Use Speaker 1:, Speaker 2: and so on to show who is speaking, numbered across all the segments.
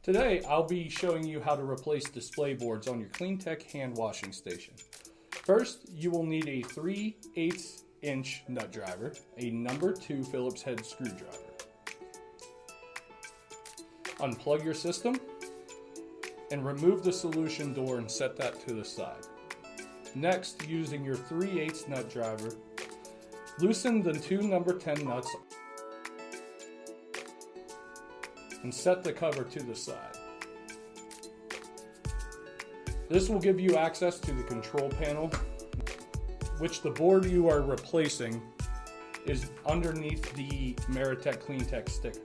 Speaker 1: Today, I'll be showing you how to replace display boards on your CleanTech hand washing station. First, you will need a 3/8 inch nut driver, a number 2 Phillips head screwdriver. Unplug your system and remove the solution door and set that to the side. Next, using your 3/8 nut driver, loosen the 2 number 10 nuts and set the cover to the side. This will give you access to the control panel, which the board you are replacing is underneath the Meritech CleanTech sticker.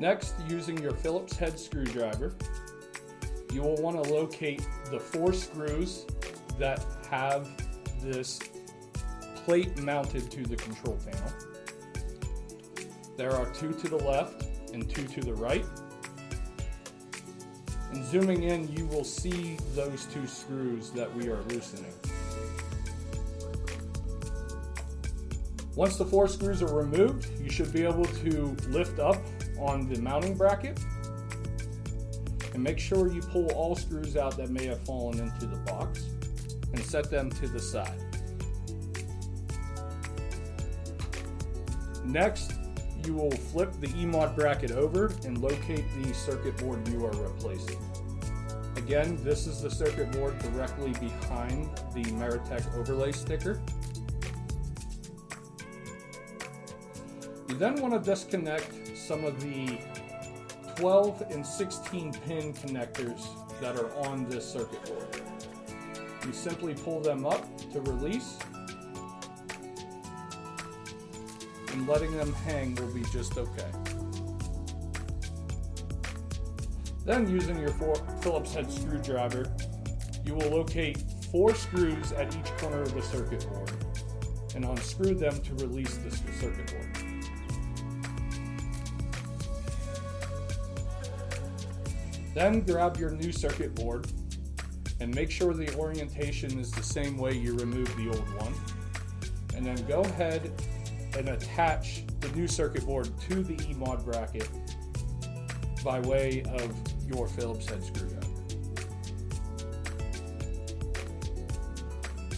Speaker 1: Next, using your Phillips head screwdriver, you will want to locate the 4 screws that have this plate mounted to the control panel. There are 2 to the left and 2 to the right. And zooming in, you will see those 2 screws that we are loosening. Once the 4 screws are removed, you should be able to lift up on the mounting bracket and make sure you pull all screws out that may have fallen into the box and set them to the side. Next, you will flip the E-mod bracket over and locate the circuit board you are replacing. Again, this is the circuit board directly behind the Meritech overlay sticker. You then want to disconnect some of the 12 and 16 pin connectors that are on this circuit board. You simply pull them up to release, and letting them hang will be just okay. Then, using your Phillips head screwdriver, you will locate 4 screws at each corner of the circuit board and unscrew them to release the circuit board. Then grab your new circuit board and make sure the orientation is the same way you removed the old one, and then go ahead and attach the new circuit board to the E-mod bracket by way of your Phillips head screwdriver.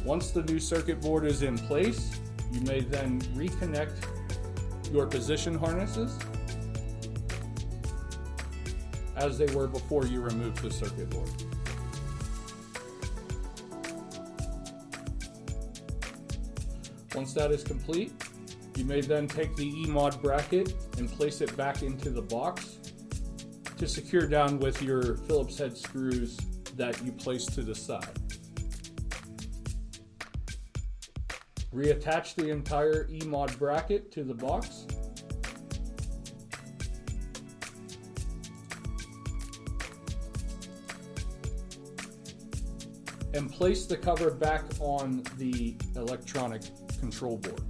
Speaker 1: Once the new circuit board is in place, you may then reconnect your position harnesses as they were before you removed the circuit board. Once that is complete, you may then take the E-mod bracket and place it back into the box to secure down with your Phillips head screws that you placed to the side. Reattach the entire E-mod bracket to the box. And place the cover back on the electronic control board.